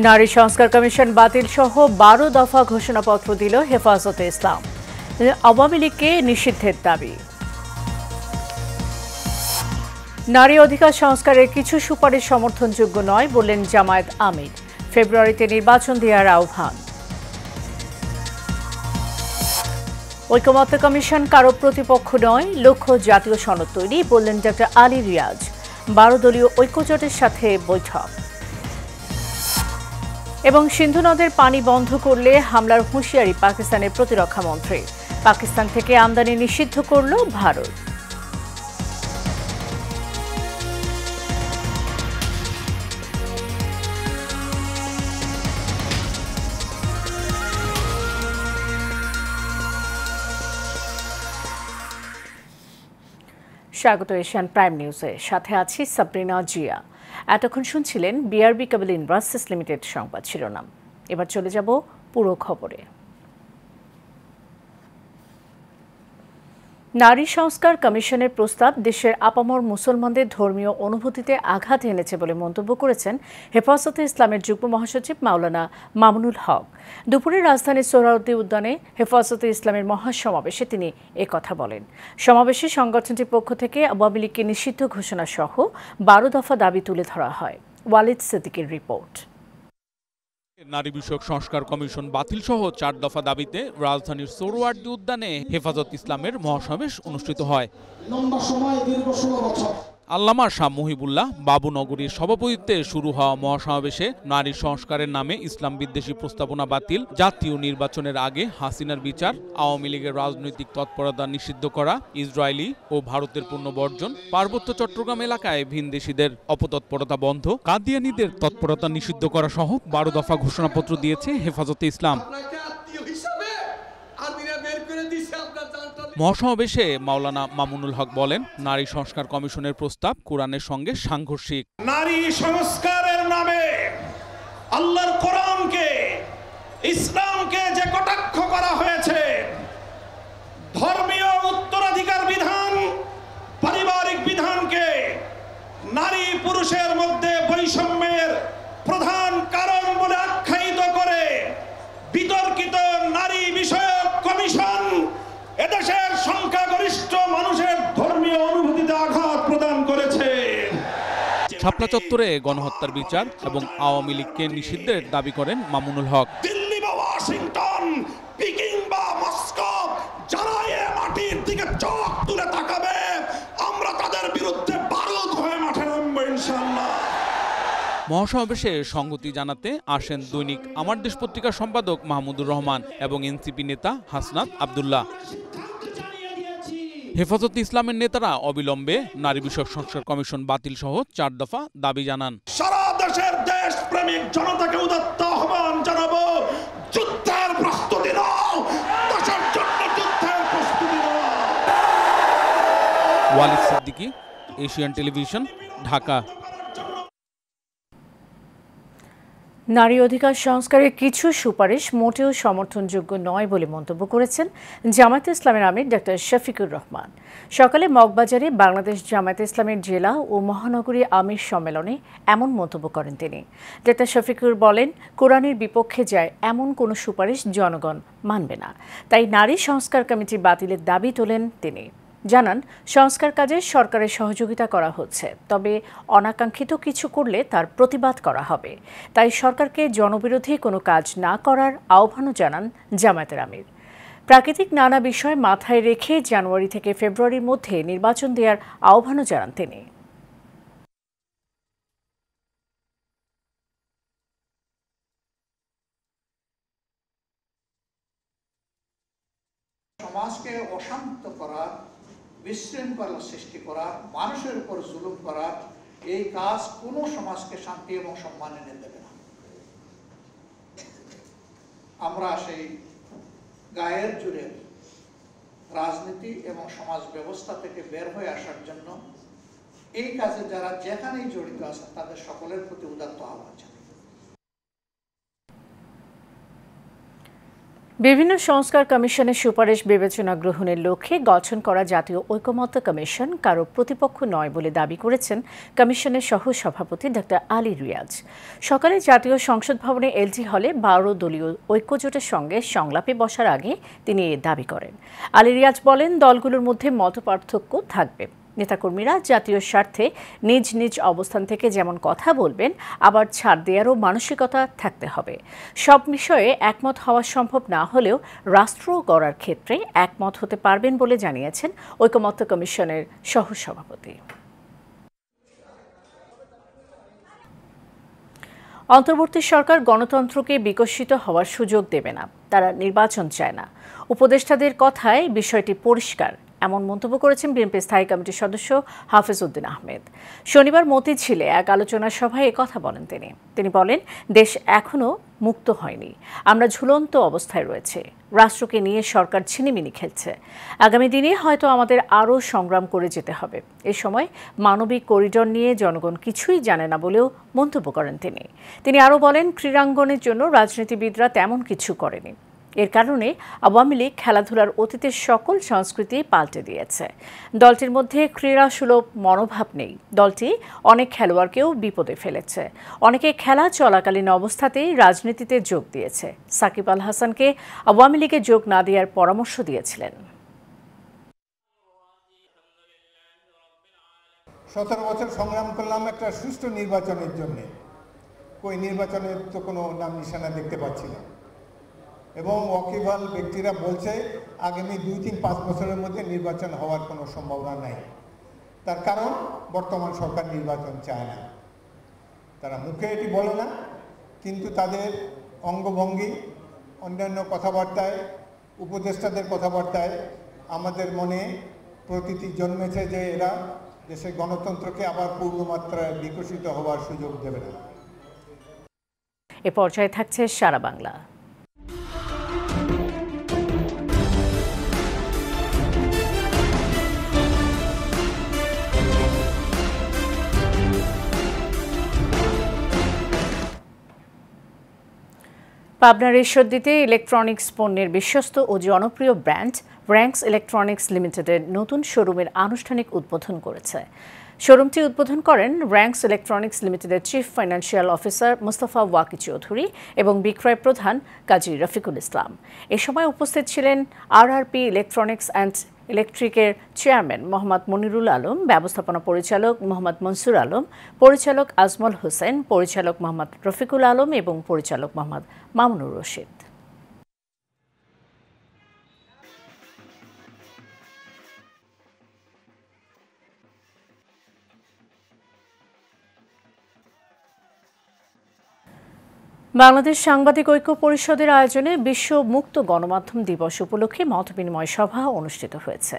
নারী সংস্কার কমিশন বাতিল সহ 12 দফা ঘোষণাপত্র দিল হেফাজতে ইসলাম। আওয়ামী লীগকে নিষিদ্ধের দাবি। নারী অধিকার সংস্কারের কিছু সুপারিশ সমর্থনযোগ্য নয় বললেন জামায়াত আমির। ফেব্রুয়ারিতে নির্বাচন দেওয়ার আহ্বান। ঐকমত্য কমিশন কারো প্রতিপক্ষ নয়, লক্ষ্য জাতীয় সনদ তৈরি বললেন ডক্টর আলী রিয়াজ। 12 দলীয় ঐক্যজোটের সাথে বৈঠক। এবং সিন্ধু নদের পানি বন্ধ করলে হামলার হুঁশিয়ারি পাকিস্তানের প্রতিরক্ষা মন্ত্রী। পাকিস্তান থেকে আমদানি নিষিদ্ধ করল ভারত। স্বাগত এশিয়ান প্রাইম নিউজে, সাথে আছি সাবরিনা জিয়া। এতক্ষণ শুনছিলেন বিআরবি কেবল ইন্ডাস্ট্রিজ লিমিটেড সংবাদ শিরোনাম। এবার চলে যাব পুরো খবরে। নারী সংস্কার কমিশনের প্রস্তাব দেশের আপামর মুসলমানদের ধর্মীয় অনুভূতিতে আঘাত এনেছে বলে মন্তব্য করেছেন হেফাজতে ইসলামের যুগ্ম মহাসচিব মাওলানা মামুনুল হক। দুপুরে রাজধানীর সোহরাওয়ার্দী উদ্যানে হেফাজতে ইসলামের মহাসমাবেশে তিনি একথা বলেন। সমাবেশে সংগঠনটির পক্ষ থেকে আওয়ামী লীগকে নিষিদ্ধ ঘোষণা সহ 12 দফা দাবি তুলে ধরা হয়। ওয়ালিদ সিদ্দিকীর রিপোর্ট। নারী বিষয়ক সংস্কার কমিশন বাতিল সহ 4 দফা দাবিতে রাজধানীর সোহরাওয়ার্দী উদ্যানে হেফাজত ইসলামের মহাসমাবেশ অনুষ্ঠিত হয়। আল্লামা শাহ মুহিবুল্লাহ বাবুনগরীর সভাপতিত্বে শুরু হওয়া মহাসমাবেশে নারী সংস্কারের নামে ইসলাম বিদ্বেষী প্রস্তাবনা বাতিল, জাতীয় নির্বাচনের আগে হাসিনার বিচার, আওয়ামী লীগের রাজনৈতিক তৎপরতা নিষিদ্ধ করা, ইসরায়েলি ও ভারতের পণ্য বর্জন, পার্বত্য চট্টগ্রাম এলাকায় ভিনদেশীদের অপতৎপরতা বন্ধ, কাদিয়ানীদের তৎপরতা নিষিদ্ধ করা সহ 12 দফা ঘোষণাপত্র দিয়েছে হেফাজতে ইসলাম। মহাসমাবেশে মাওলানা মামুনুল হক বলেন, নারী সংস্কার কমিশনের প্রস্তাব কোরআনের সঙ্গে সাংঘর্ষিক। নারী সংস্কারের নামে আল্লাহর কোরআনকে, ইসলামকে যে কটাক্ষ করা হয়েছে, ধর্মীয় উত্তরাধিকার বিধান, পারিবারিক বিধানকে নারী পুরুষের মধ্যে বৈষম্যের প্রধান কারণ বলে আখ্যায়িত করে বিতর্কিত নারী বিষয়ক কমিশন এদেশের সংখ্যাগরিষ্ঠ মানুষের ধর্মীয় অনুভূতিতে আঘাত প্রদান করেছে। শাপলা চত্বরে গণহত্যার বিচার এবং আওয়ামী লীগকে নিষিদ্ধের দাবি করেন মামুনুল হক। দিল্লি বা ওয়াশিংটন, পিকিং বা মস্কো যারা এ মাটির দিকে চোখ তুলে তাকাবে, আমরা তাদের বিরুদ্ধে বারুদ হয়ে মাঠে নামবো ইনশাআল্লাহ। মহাসমাবেশে সংগতি জানাতে আসেন দৈনিক আমার দেশ পত্রিকার সম্পাদক মাহমুদুর রহমান এবং এনসিপি নেতা হাসনাত আব্দুল্লাহ। হেফাজতে ইসলামের নেতারা অবিলম্বে নারী বিষয়ক সংস্কার কমিশন বাতিল সহ 4 দফা দাবি জানান। সারা দেশের দেশপ্রেমিক জনতাকে উদাত্ত আহ্বান জানাবো, যুদ্ধের প্রস্তুতি নাও, দেশের জন্য যুদ্ধের প্রস্তুতি নাও। Walid Siddiqui, Asian television, Dhaka. নারী অধিকার সংস্কারের কিছু সুপারিশ মোটেও সমর্থনযোগ্য নয় বলে মন্তব্য করেছেন জামায়াতে ইসলামের আমির ডক্টর শফিকুর রহমান। সকালে মগবাজারে বাংলাদেশ জামায়াতে ইসলামের জেলা ও মহানগরী আমির সম্মেলনে এমন মন্তব্য করেন তিনি। ডক্টর শফিকুর বলেন, কোরআনের বিপক্ষে যায় এমন কোনো সুপারিশ জনগণ মানবে না, তাই নারী সংস্কার কমিটি বাতিলের দাবি তোলেন তিনি। জানান, সংস্কার কাজে সরকারের সহযোগিতা করা হচ্ছে, তবে অনাকাঙ্ক্ষিত কিছু করলে তার প্রতিবাদ করা হবে। তাই সরকারকে জনবিরোধী কোনো কাজ না করার আহ্বানও জানান জামায়াতের আমির। প্রাকৃতিক নানা বিষয় মাথায় রেখে জানুয়ারি থেকে ফেব্রুয়ারির মধ্যে নির্বাচন দেওয়ার আহ্বানও জানান তিনি। সমাজকে অশান্ত করার, বিশৃঙ্খলা সৃষ্টি করার, মানুষের উপর জুলুম করার এই কাজ কোনো সমাজকে শান্তি এবং সম্মান এনে দেবে না। আমরা সেই গায়ের জোরের রাজনীতি এবং সমাজ ব্যবস্থা থেকে বের হয়ে আসার জন্য এই কাজে যারা যেখানেই জড়িত আছে তাদের সকলের প্রতি উদাত্ত আহ্বান জানাই। বিভিন্ন সংস্কার কমিশনের সুপারিশ বিবেচনা গ্রহণের লক্ষ্যে গঠন করা জাতীয় ঐকমত্য কমিশন কারো প্রতিপক্ষ নয় বলে দাবি করেছেন কমিশনের সহ সভাপতি ডক্টর আলী রিয়াজ। সকালে জাতীয় সংসদ ভবনে এলটি হলে 12 দলীয় ঐক্যজোটের সঙ্গে সংলাপে বসার আগে তিনি এ দাবি করেন। আলী রিয়াজ বলেন, দলগুলোর মধ্যে মতপার্থক্য থাকবে, নেতাকর্মীরা জাতীয় স্বার্থে নিজ নিজ অবস্থান থেকে যেমন কথা বলবেন, আবার ছাড় দেওয়ারও মানসিকতা থাকতে হবে। সব বিষয়ে একমত হওয়া সম্ভব না হলেও রাষ্ট্র গড়ার ক্ষেত্রে একমত হতে পারবেন বলে জানিয়েছেন ঐকমত্য কমিশনের সহসভাপতি। অন্তর্বর্তী সরকার গণতন্ত্রকে বিকশিত হওয়ার সুযোগ দেবে না, তারা নির্বাচন চায় না। উপদেষ্টাদের কথায় বিষয়টি পরিষ্কার, এমন মন্তব্য করেছেন বিএনপি স্থায়ী কমিটির সদস্য হাফেজ উদ্দিন আহমেদ। শনিবার মতিঝিলে এক আলোচনা সভায় কথা বলেন তিনি বলেন, দেশ এখনো মুক্ত হয়নি, আমরা ঝুলন্ত অবস্থায় রয়েছে, রাষ্ট্রকে নিয়ে সরকার ছিনিমিনি খেলছে। আগামী দিনে হয়তো আমাদের আরও সংগ্রাম করে যেতে হবে। এ সময় মানবিক করিডোর নিয়ে জনগণ কিছুই জানে না বলেও মন্তব্য করেন তিনি আরও বলেন, ক্রীড়াঙ্গনের জন্য রাজনীতিবিদরা তেমন কিছু করেনি। এর কারণে আওয়ামী লীগ খেলাধুলার অতীতের সকল সংস্কৃতি পাল্টে দিয়েছে। দলটির মধ্যে ক্রীড়াসুলভ মনোভাব নেই। দলটি অনেক খেলোয়াড়কেও বিপদে ফেলেছে। অনেকে খেলা চলাকালীন অবস্থাতেই রাজনীতিতে যোগ দিয়েছে। সাকিব আল হাসানকে আওয়ামী লীগে যোগ না দেওয়ার পরামর্শ দিয়েছিলেন। 17 বছর সংগ্রাম করলাম একটা সুষ্ঠু নির্বাচনের জন্য, ওই নির্বাচনের তো কোনো নাম নিশানা দেখতে পাচ্ছি না। এবং ওয়াকিবহাল ব্যক্তিরা বলছে আগামী 2-5 বছরের মধ্যে নির্বাচন হওয়ার কোনো সম্ভাবনা নাই। তার কারণ বর্তমান সরকার নির্বাচন চায় না। তারা মুখে এটি বলে না, কিন্তু তাদের অঙ্গভঙ্গি, অন্যান্য কথাবার্তায়, উপদেষ্টাদের কথাবার্তায় আমাদের মনে প্রতীতি জন্মেছে যে এরা দেশের গণতন্ত্রকে আবার পূর্ণমাত্রায় বিকশিত হওয়ার সুযোগ দেবে না। এ পর্যায়ে থাকছে সারা বাংলা। পাবনার ঈশ্বরদীতে ইলেকট্রনিক্স পণ্যের বিশ্বস্ত ও জনপ্রিয় ব্র্যান্ড র্যাঙ্কস ইলেকট্রনিক্স লিমিটেডের নতুন শোরুমের আনুষ্ঠানিক উদ্বোধন করেছে। শোরুমটি উদ্বোধন করেন র্যাঙ্কস ইলেকট্রনিক্স লিমিটেডের চিফ ফাইন্যান্সিয়াল অফিসার মোস্তফা ওয়াকি চৌধুরী এবং বিক্রয় প্রধান কাজী রফিকুল ইসলাম। এ সময় উপস্থিত ছিলেন আরআরপি ইলেকট্রনিক্স অ্যান্ড ইলেকট্রিকের চেয়ারম্যান মোহাম্মদ মনিরুল আলম, ব্যবস্থাপনা পরিচালক মোহাম্মদ মনসুর আলম, পরিচালক আজমল হোসেন, পরিচালক মোহাম্মদ রফিকুল আলম এবং পরিচালক মোহাম্মদ মামুনুর রশিদ। বাংলাদেশ সাংবাদিক ঐক্য পরিষদের আয়োজনে বিশ্ব মুক্ত গণমাধ্যম দিবস উপলক্ষে মতবিনিময় সভা অনুষ্ঠিত হয়েছে।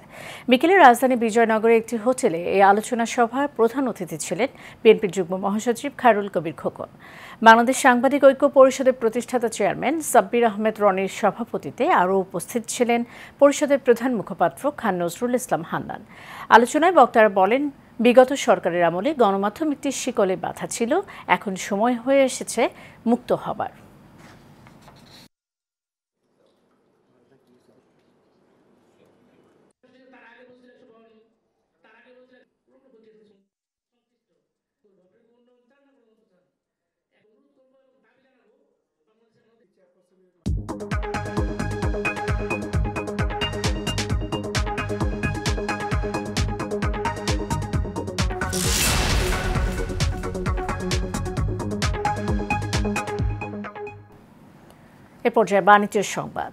বিকেলে রাজধানী বিজয়নগরে একটি হোটেলে এই আলোচনা সভার প্রধান অতিথি ছিলেন বিএনপির যুগ্ম মহাসচিব খায়রুল কবির খোকন। বাংলাদেশ সাংবাদিক ঐক্য পরিষদের প্রতিষ্ঠাতা চেয়ারম্যান সাব্বির আহমেদ রনির সভাপতিত্বে আরও উপস্থিত ছিলেন পরিষদের প্রধান মুখপাত্র খান নজরুল ইসলাম হান্নান। আলোচনায় বক্তারা বলেন, বিগত সরকারের আমলে গণমাধ্যম একটি শিকলে বাঁধা ছিল, এখন সময় হয়ে এসেছে মুক্ত হবার। এ পর্যায়ে বাণিজ্যের সংবাদ।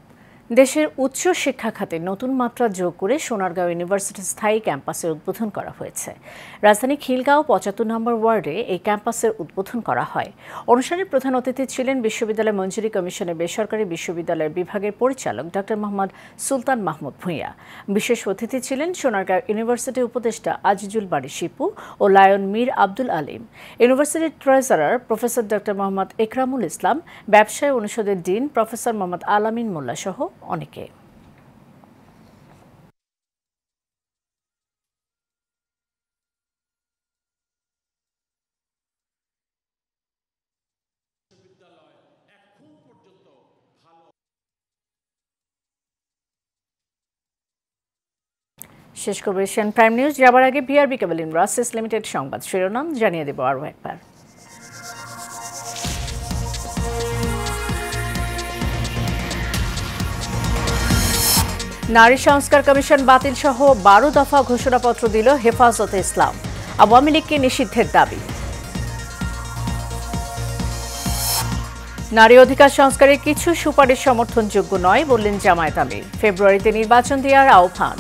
দেশের উচ্চ শিক্ষা খাতে নতুন মাত্রা যোগ করে সোনারগাঁও ইউনিভার্সিটির স্থায়ী ক্যাম্পাসের উদ্বোধন করা হয়েছে। রাজধানী খিলগাঁও 75 নম্বর ওয়ার্ডে এই ক্যাম্পাসের উদ্বোধন করা হয়। অনুষ্ঠানে প্রধান অতিথি ছিলেন বিশ্ববিদ্যালয় মঞ্জুরি কমিশনের বেসরকারি বিশ্ববিদ্যালয়ের বিভাগের পরিচালক ডক্টর মোহাম্মদ সুলতান মাহমুদ ভূঁইয়া। বিশেষ অতিথি ছিলেন সোনারগাঁও ইউনিভার্সিটির উপদেষ্টা আজিজুল বারী শিপু ও লায়ন মীর আব্দুল আলিম, ইউনিভার্সিটির treasurer professor doctor Mohammad Ekramul Islam, ব্যবসায় অনুষদের ডিন প্রফেসর মোহাম্মদ আলামিন মোল্লা সহ অনেকে। শেষ করব এশিয়ান প্রাইম নিউজ। যাবার আগে বিআরবি কেবল ইন্ডাস্ট্রিজ লিমিটেড সংবাদ শিরোনাম জানিয়ে দেব আরও একবার। নারী সংস্কার কমিশন বাতিল সহ 12 দফা ঘোষণাপত্র দিল হেফাজতে ইসলাম, আওয়ামী লীগকে নিষিদ্ধের দাবি। নারী অধিকার সংস্কারের কিছু সুপারিশ সমর্থনযোগ্য নয় বললেন জামায়াত আমির, ফেব্রুয়ারিতে নির্বাচন দেওয়ার আহ্বান।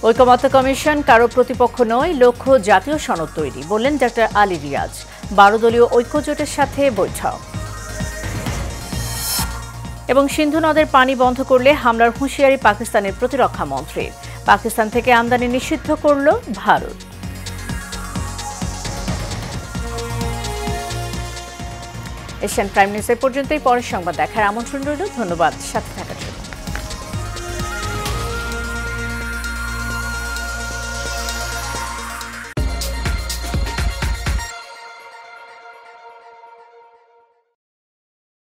ঐকমত্য কমিশন কারো প্রতিপক্ষ নয়, লক্ষ্য জাতীয় সনদ তৈরি বললেন ডক্টর আলী রিয়াজ। 12 দলীয় ঐক্যজোটের সাথে বৈঠক। এবং সিন্ধু নদের পানি বন্ধ করলে হামলার হুঁশিয়ারি পাকিস্তানের প্রতিরক্ষা মন্ত্রীর, পাকিস্তান থেকে আমদানি নিষিদ্ধ করল ভারত। এশিয়ান প্রাইম নিউজ এ পর্যন্তই, পরের সংবাদ দেখার আমন্ত্রণ রইল। ধন্যবাদ সাথে থাকার